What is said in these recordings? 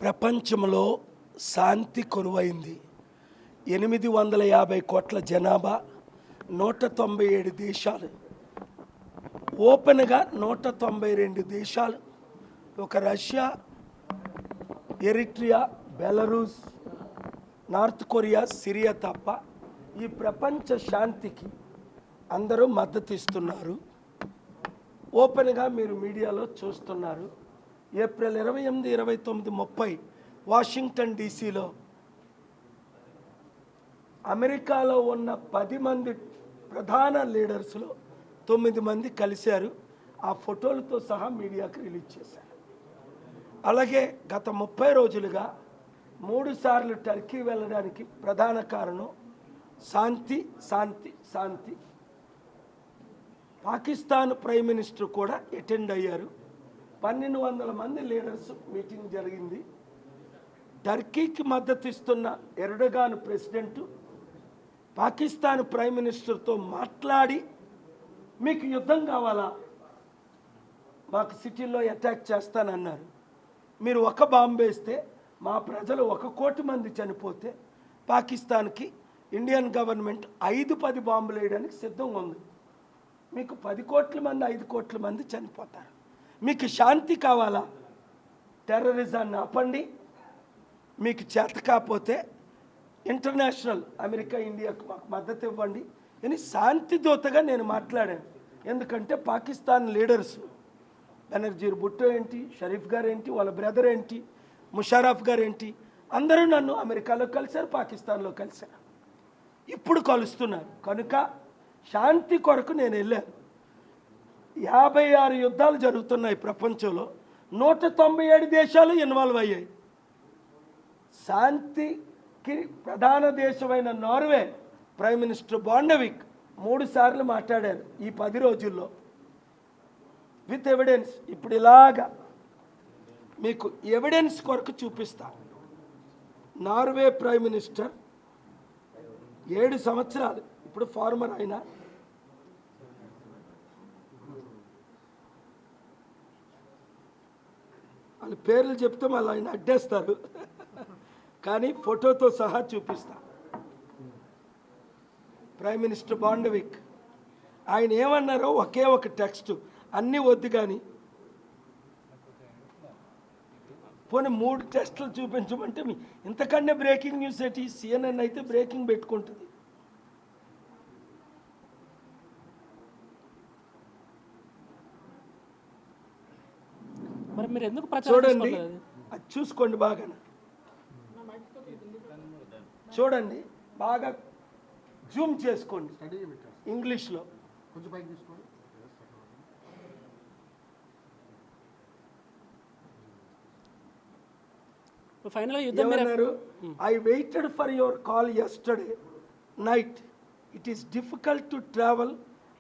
ప్రపంచంలో శాంతి కొలువైంది. 850 కోట్ల జనాభా, 197 దేశాలు, ఓపెన్గా 192 దేశాలు, ఒక Russia, Eritrea, Belarus, north Korea, Syria తప్ప ఈ ప్రపంచ శాంతికి అందరూ మద్దతు ఇస్తున్నారు. ఓపెన్గా మీరు మీడియాలో చూస్తున్నారు. ఏప్రిల్ 28, 29, 30 వాషింగ్టన్ డీసీలో అమెరికాలో ఉన్న 10 మంది ప్రధాన లీడర్స్లో 9 మంది కలిశారు. ఆ ఫోటోలతో సహా మీడియాకు రిలీజ్ చేశారు. అలాగే గత 30 రోజులుగా 3 సార్లు టర్కీ వెళ్ళడానికి ప్రధాన కారణం శాంతి శాంతి శాంతి. పాకిస్తాన్ ప్రైమ్ మినిస్టర్ కూడా అటెండ్ అయ్యారు. 1200 మంది లీడర్స్ మీటింగ్ జరిగింది. టర్కీకి మద్దతు ఇస్తున్న ఎర్డోగాన్ ప్రెసిడెంట్ పాకిస్తాన్ ప్రైమ్ మినిస్టర్తో మాట్లాడి, మీకు యుద్ధం కావాలా, మాకు సిటీల్లో అటాక్ చేస్తానన్నారు. మీరు ఒక బాంబు వేస్తే మా ప్రజలు 1 కోటి మంది చనిపోతే పాకిస్తాన్కి ఇండియన్ గవర్నమెంట్ 5-10 బాంబులు వేయడానికి సిద్ధంగా ఉంది. మీకు 10 కోట్ల మంది 5 కోట్ల మంది చనిపోతారు. మీకు శాంతి కావాలా, టెర్రరిజాన్ని ఆపండి. మీకు చేత కాకపోతే ఇంటర్నేషనల్ అమెరికా, ఇండియాకు మాకు మద్దతు ఇవ్వండి అని శాంతి దూతగా నేను మాట్లాడాను. ఎందుకంటే పాకిస్తాన్ లీడర్స్ బెనర్జీర్ భుట్టో ఏంటి, షరీఫ్ గారు ఏంటి, వాళ్ళ బ్రదర్ ఏంటి, ముషారఫ్ గారు ఏంటి, అందరూ నన్ను అమెరికాలో కలిశారు, పాకిస్తాన్లో కలిశారు, ఇప్పుడు కలుస్తున్నారు. కనుక శాంతి కొరకు నేను వెళ్ళాను. 56 యుద్ధాలు జరుగుతున్నాయి ప్రపంచంలో, 197 దేశాలు ఇన్వాల్వ్ అయ్యాయి. శాంతికి ప్రధాన దేశమైన నార్వే ప్రైమ్ మినిస్టర్ బాండవిక్ 3 సార్లు మాట్లాడారు ఈ 10 రోజుల్లో విత్ ఎవిడెన్స్. ఇప్పుడు ఇలాగా మీకు ఎవిడెన్స్ కొరకు చూపిస్తా. నార్వే ప్రైమ్ మినిస్టర్ 7 సంవత్సరాలు, ఇప్పుడు ఫార్మర్ అయినా, వాళ్ళ పేర్లు చెప్తే మళ్ళీ ఆయన అడ్డేస్తారు, కానీ ఫోటోతో సహా చూపిస్తా. ప్రైమ్ మినిస్టర్ బాండవిక్ ఆయన ఏమన్నారో ఒకే ఒక టెక్స్ట్, అన్నీ వద్దు కానీ పోనీ 3 టెస్టులు చూపించమంటే ఇంతకన్నా బ్రేకింగ్ న్యూస్ ఏంటి? CNN అయితే బ్రేకింగ్ పెట్టుకుంటుంది. మరి మీరు ఎందుకు చూడండి, అది చూసుకోండి బాగా, చూడండి బాగా, జూమ్ చేసుకోండి ఇంగ్లీష్లో. ఏమన్నారు? I waited for your call yesterday night. It is difficult to travel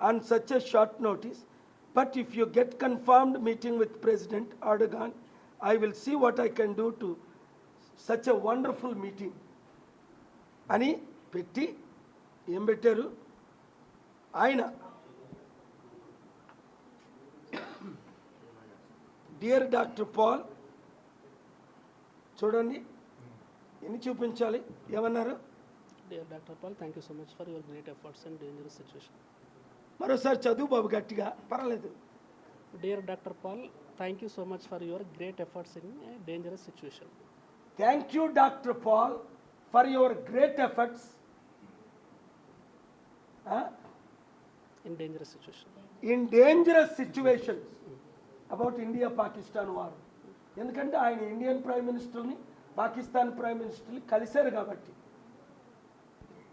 on such a short notice, but if you get confirmed meeting with President Erdogan, I will see what I can do to such a wonderful meeting అని పెట్టి ఏం పెట్టారు ఆయన? Dear doctor Paul, చూడండి ఎన్ని చూపించాలి, ఏమన్నారు? Dear doctor Paul, thank you so much for your great efforts and dangerous situation. మరోసారి చదువు బాబు గట్టిగా, పర్వాలేదు. Dear doctor Paul, thank you so much for your great efforts in a dangerous situation. Thank you doctor Paul for your great efforts in dangerous situation. In dangerous situations about India Pakistan war. ఎందుకంటే ఆయన Indian prime మినిస్టర్ని, Pakistan prime మినిస్టర్ని కలిశారు కాబట్టి.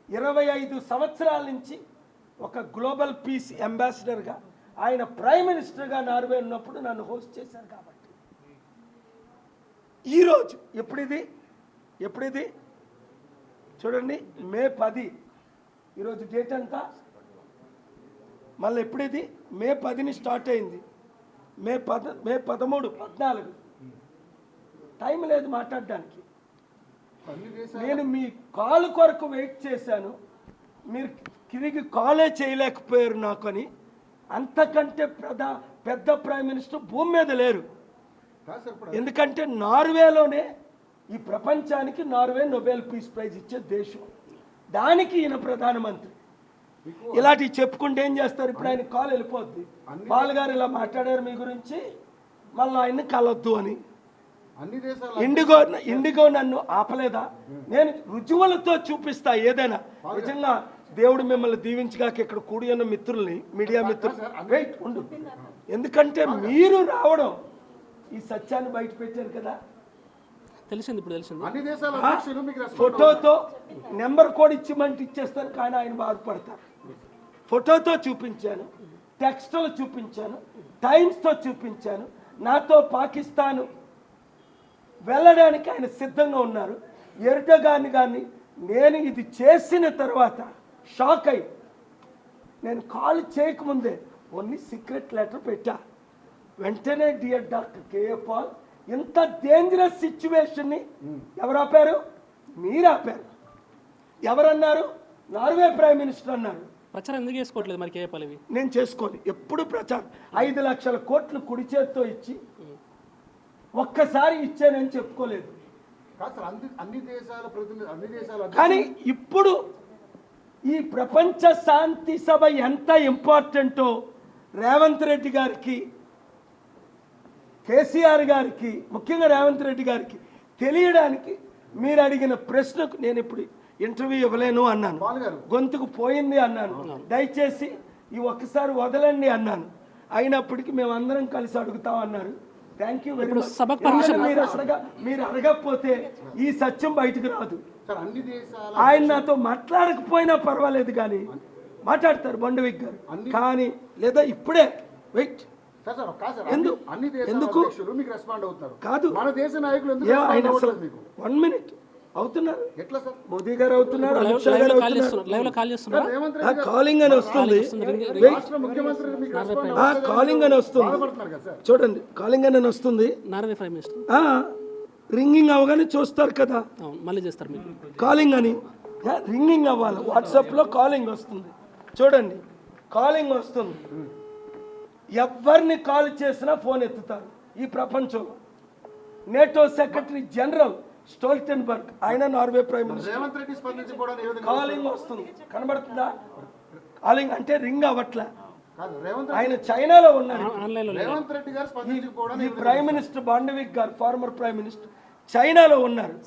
25 సంవత్సరాల నుంచి ఒక global peace అంబాసిడర్గా, ఆయన ప్రైమ్ మినిస్టర్గా నార్వే ఉన్నప్పుడు నన్ను హోస్ట్ చేశారు కాబట్టి. ఈరోజు ఎప్పుడిది చూడండి, మే 10, ఈరోజు డేట్ అంతా, మళ్ళీ ఎప్పుడిది మే 10ని స్టార్ట్ అయింది, మే 13, 14 టైం లేదు మాట్లాడడానికి. నేను మీ కాల్ కొరకు వెయిట్ చేశాను, మీరు తిరిగి కాలే చేయలేకపోయారు నాకు అని. అంతకంటే పెద్ద ప్రైమ్ మినిస్టర్ భూమి మీద లేరు. ఎందుకంటే నార్వేలోనే ఈ ప్రపంచానికి నార్వే నోబెల్ పీస్ ప్రైజ్ ఇచ్చే దేశం, దానికి ఈయన ప్రధానమంత్రి. ఇలాంటివి చెప్పుకుంటే ఏం చేస్తారు? ఇప్పుడు ఆయన కాల్ వెళ్ళిపోద్ది, పాల్ గారు ఇలా మాట్లాడారు మీ గురించి, మళ్ళీ ఆయన్ని కలొద్దు అని. అన్ని దేశాలు ఇండిగో నన్ను ఆపలేదా? నేను రుజువులతో చూపిస్తా ఏదైనా. నిజంగా దేవుడు మిమ్మల్ని దీవించగాక ఇక్కడ కూడి ఉన్న మిత్రుల్ని, మీడియా మిత్రులు, వెయిట్ ఉండు, ఎందుకంటే మీరు రావడం ఈ సత్యాన్ని బయట పెట్టారు కదా. తెలిసింది, ఇప్పుడు తెలిసింది. అన్ని దేశాల అధ్యక్షులు మీకు రెస్పాండ్ ఫోటోతో నెంబర్ కోడ్ ఇచ్చిమంటే ఇచ్చేస్తాను, కానీ ఆయన బాధపడతారు. ఫోటోతో చూపించాను, టెక్స్ట్లో చూపించాను, టైమ్స్తో చూపించాను. నాతో పాకిస్తాను వెళ్ళడానికి ఆయన సిద్ధంగా ఉన్నారు. ఎర్డోగాన్ కానీ నేను ఇది చేసిన తర్వాత షాక్ అయ్యి, నేను కాల్ చేయకముందే ఓన్లీ సీక్రెట్ లెటర్ పెట్టా. వెంటనే డియర్ డాక్టర్ కేఏ పాల్, ఇంత డేంజరస్ సిచ్యువేషన్ని ఎవరు ఆపారు? మీరు ఆపారు. ఎవరన్నారు? నార్వే ప్రైమ్ మినిస్టర్ అన్నారు. ప్రచారం ఎందుకు చేసుకోవట్లేదు మరి కేఏ పాల్? ఇవి నేను చేసుకోను ఎప్పుడు ప్రచారం. 5 లక్షల కోట్లు కుడి చేత్తో ఇచ్చి ఒక్కసారి ఇచ్చానని చెప్పుకోలేదు. కాదు సార్, అన్ని దేశాల ప్రతినిధి, అన్ని దేశాల కానీ ఇప్పుడు ఈ ప్రపంచ శాంతి సభ ఎంత ఇంపార్టెంటో రేవంత్ రెడ్డి గారికి, కేసీఆర్ గారికి, ముఖ్యంగా రేవంత్ రెడ్డి గారికి తెలియడానికి మీరు అడిగిన ప్రశ్నకు నేను ఇప్పుడు ఇంటర్వ్యూ ఇవ్వలేను అన్నాను, పాల్ గారు గొంతుకు పోయింది అన్నాను, దయచేసి ఈ ఒక్కసారి వదలండి అన్నాను. అయినప్పటికీ మేము అందరం కలిసి అడుగుతాం అన్నారు. Thank you very much. సభకు పర్మిషన్ మీరు అడగకపోతే ఈ సత్యం బయటకు రాదు. సార్ అన్ని దేశాల ఆయన నాతో మాట్లాడకపోయినా పర్వాలేదు, కానీ మాట్లాడతారు బండవిక్ గారు. కానీ లేదా ఇప్పుడే వెయిట్ సార్ సార్ కాదు సార్, ఎందుకు? అన్ని దేశాల ఎందుకు? అధ్యక్షులు మీకు రెస్పాండ్ అవుతున్నారు. కాదు, మన దేశ నాయకులు ఎందుకు ఆయన రెస్పాండ్ అసలు అవ్వట్లేదు మీకు? 1 మినిట్ అవుతున్నారు. ఎట్లా సార్? మోదీ గారు అవుతున్నారు, అమిత్ షా గారు అవుతున్నారు. లైవ్ లో కాల్ చేస్తున్నారు. రేవంత్ రెడ్డి గారు కాలింగ్ అని వస్తుంది, రాష్ట్ర ముఖ్యమంత్రి మీకు రెస్పాండ్ కాలింగ్ అని వస్తుంది, బాధపడుతున్నారు కదా సార్? చూడండి కాలింగ్ అని వస్తుంది. నార్వే ప్రైమ్ మినిస్టర్ రింగింగ్ అవగానే చూస్తారు కదా, అవును, మళ్ళీ చేస్తారు మీకు. కాలింగ్ అని రింగింగ్ అవ్వాలి. వాట్సాప్లో కాలింగ్ వస్తుంది, చూడండి కాలింగ్ వస్తుంది. ఎవరిని కాల్ చేసినా ఫోన్ ఎత్తుతారు ఈ ప్రపంచంలో. నేటో సెక్రటరీ జనరల్ స్టోల్టెన్బర్గ్, ఆయన Norway prime minister, Revanth Reddy స్పందించుకోవడానికి ఏ విధంగా? కాలింగ్ వస్తుంది, కనబడుతుందా? కాలింగ్ అంటే రింగ్ అవ్వట్లే. కాదు రేవంత్ ఆయన చైనాలో ఉన్నారు. ఆన్లైన్ లో రేవంత్ రెడ్డి గారు స్పందించుకోవడానికి ఈ ప్రైమ్ మినిస్టర్ బాండవిక్ గారు, ఫార్మర్ ప్రైమ్ మినిస్టర్, చైనాలో ఉన్నారు.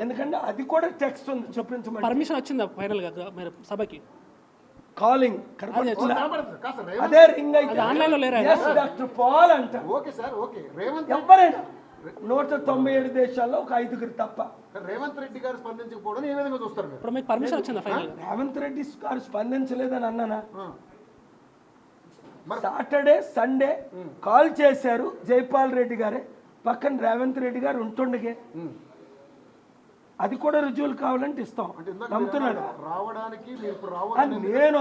ఎందుకంటే అది కూడా టెక్స్ట్ ఉంది, చూపించమని. పర్మిషన్ వచ్చిందా ఫైనల్ గా మీరు సభకి? కాలింగ్ కనపడుతుందా? కనబడుతుంది. కాదు సార్, రేవంత్ అదే రింగ్ అయితే ఆన్లైన్ లో లేరా? Yes, డాక్టర్ పాల్ అంటారు. Okay sir, okay. రేవంత్ ఎవరైనా 197 దేశాల్లో ఒక 5 తప్ప. రేవంత్ రెడ్డి గారు స్పందించకపోవడానికి ఏ విధంగా చూస్తారు మీరు? ఇప్పుడు మీకు పర్మిషన్ వచ్చిందా ఫైనల్ గా? రేవంత్ రెడ్డి గారు స్పందించలేదని అన్నానా? మరి సాటర్డే సండే కాల్ చేశారు జైపాల్ రెడ్డి గారే, పక్కన రేవంత్ రెడ్డి గారు ఉంటుండగే. అది కూడా రుజువులు కావాలంటే ఇస్తాం. అంటే ఇందాక నమ్ముతున్నాడు. రావడానికి మీరు ఇప్పుడు ఆ, రావాలి. నేను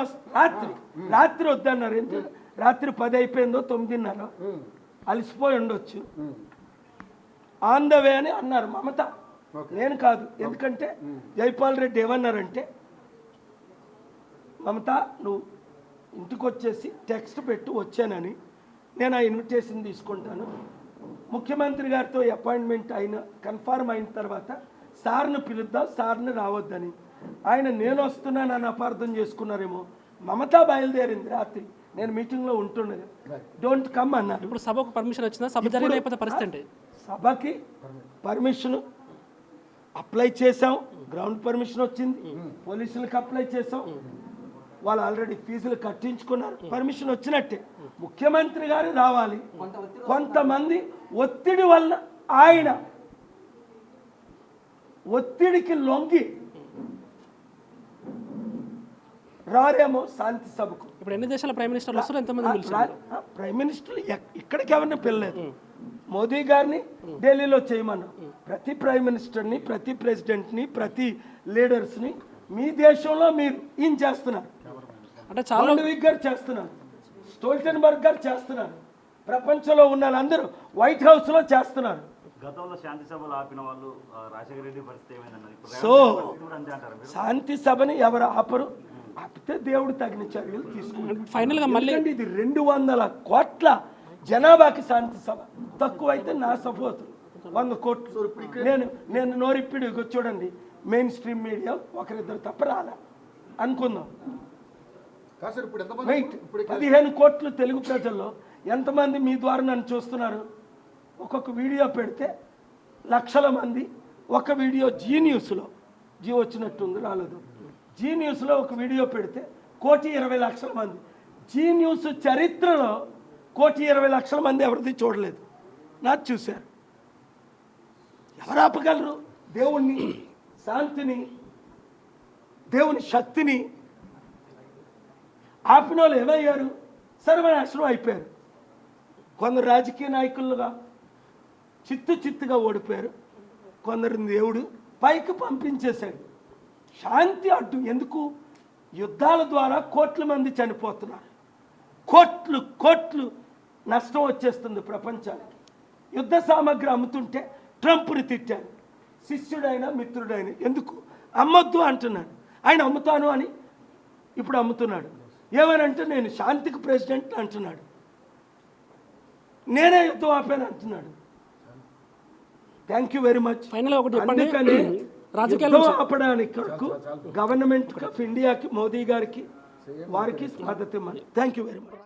రాత్రి వద్దన్నారు. ఎందుకు? రాత్రి 10 అయిపోయిందో 9:30 అలసిపోయి ఉండొచ్చు. ఆన్ ద వే అని అన్నారు మమత, నేను కాదు. ఎందుకంటే జైపాల్ రెడ్డి ఏమన్నారంటే, మమత నువ్వు ఇంటికి వచ్చేసి టెక్స్ట్ పెట్టు వచ్చానని, నేను ఆ ఇన్విటేషన్ తీసుకుంటాను. ముఖ్యమంత్రి గారితో అపాయింట్మెంట్ అయిన కన్ఫర్మ్ అయిన తర్వాత సార్ని పిలుద్దాం, సార్ని రావద్దని. ఆయన నేను వస్తున్నానని అపార్థం చేసుకున్నారేమో. మమత బయలుదేరింది రాత్రి, నేను మీటింగ్లో ఉంటుండగా, డోంట్ కమ్ అన్నారు. ఇప్పుడు సభకు పర్మిషన్ వచ్చిందా? సభ జరిగిన అయిపోతే పరిస్థితి ఏంటి? సభకి పర్మిషన్ అప్లై చేసాం, గ్రౌండ్ పర్మిషన్ వచ్చింది, పోలీసులకు అప్లై చేసాం, వాళ్ళు ఆల్రెడీ ఫీజులు కట్టించుకున్నారు, పర్మిషన్ వచ్చినట్టే. ముఖ్యమంత్రి గారు రావాలి. కొంతమంది ఒత్తిడి వల్ల ఆయన ఒత్తిడికి లొంగి రారేమో శాంతి సభకు. ఇప్పుడు ఎన్ని దేశాల ప్రైమ్ మినిస్టర్లు వస్తారు? ఎంతమంది పిలిచారు? ప్రైమ్ మినిస్టర్లు ఇక్కడికి ఎవరిని పిల్లలేదు. మోదీ గారిని ఢిల్లీలో చేయమన్నాం. ప్రతి ప్రైమ్ మినిస్టర్ని, ప్రతి ప్రెసిడెంట్ని, ప్రతి లీడర్స్ని మీ దేశంలో మీరు ఈయన చేస్తున్నారు. అంటే చాలా బాండవిక్ గారు చేస్తున్నారు, స్టోల్టెన్బర్గ్ గారు చేస్తున్నారు, ప్రపంచంలో ఉన్న వాళ్ళందరూ వైట్ హౌస్లో చేస్తున్నారు. గతంలో శాంతి సభలు ఆపిన వాళ్ళు రాజశేఖర రెడ్డి పరిస్థితి ఏమైందన్నది. సో శాంతి సభని ఎవరు ఆపరు, ఆపితే దేవుడు తగిన చర్యలు తీసుకుంటారు. ఫైనల్ గా మళ్ళీ ఇది 200 కోట్ల జనాభాకి శాంతి సభ, తక్కువైతే నా సభ అవుతుంది. 100 కోట్లు. నేను నోరిప్పిడు ఇగో చూడండి, మెయిన్ స్ట్రీమ్ మీడియా ఒకరిద్దరు తప్ప రాలా అనుకుందాం. కాదు సార్ ఇప్పుడు ఎంతమంది వెయిట్, ఇప్పుడు 15 కోట్లు తెలుగు ప్రజల్లో ఎంతమంది మీ ద్వారా నన్ను చూస్తున్నారు? ఒక్కొక్క వీడియో పెడితే లక్షల మంది. ఒక వీడియో జీ న్యూస్లో, జీ వచ్చినట్టుంది రాలేదు, జీ న్యూస్లో ఒక వీడియో పెడితే 1,20,00,000 మంది. జీ న్యూస్ చరిత్రలో 1,20,00,000 మంది ఎవరిది చూడలేదు, నాది చూశారు. ఎవరు ఆపగలరు దేవుణ్ణి, శాంతిని, దేవుని శక్తిని? ఆపిన వాళ్ళు ఏమయ్యారు? సర్వనాశనం అయిపోయారు. కొందరు రాజకీయ నాయకులుగా చిత్తుగా ఓడిపోయారు, కొందరిని దేవుడు పైకి పంపించేశాడు. శాంతి అడ్డు ఎందుకు? యుద్ధాల ద్వారా కోట్ల మంది చనిపోతున్నారు, కోట్లు నష్టం వచ్చేస్తుంది ప్రపంచానికి. యుద్ధ సామాగ్రి అమ్ముతుంటే ట్రంప్ని తిట్టాను, శిష్యుడైన మిత్రుడైన. ఎందుకు అమ్మొద్దు అంటున్నాడు, ఆయన అమ్ముతాను అని ఇప్పుడు అమ్ముతున్నాడు. ఏమనంటే నేను శాంతికి ప్రెసిడెంట్ అంటున్నాడు, నేనే యుద్ధం ఆపాను అంటున్నాడు. Thank you very much. Final ఒకటి చెప్పండి, అందుకనే రాజకీయాలు యుద్ధం ఆపడానికి కొరకు గవర్నమెంట్ ఆఫ్ ఇండియాకి, మోదీ గారికి, వారికి మద్దతు ఇవ్వాలి. Thank you very much.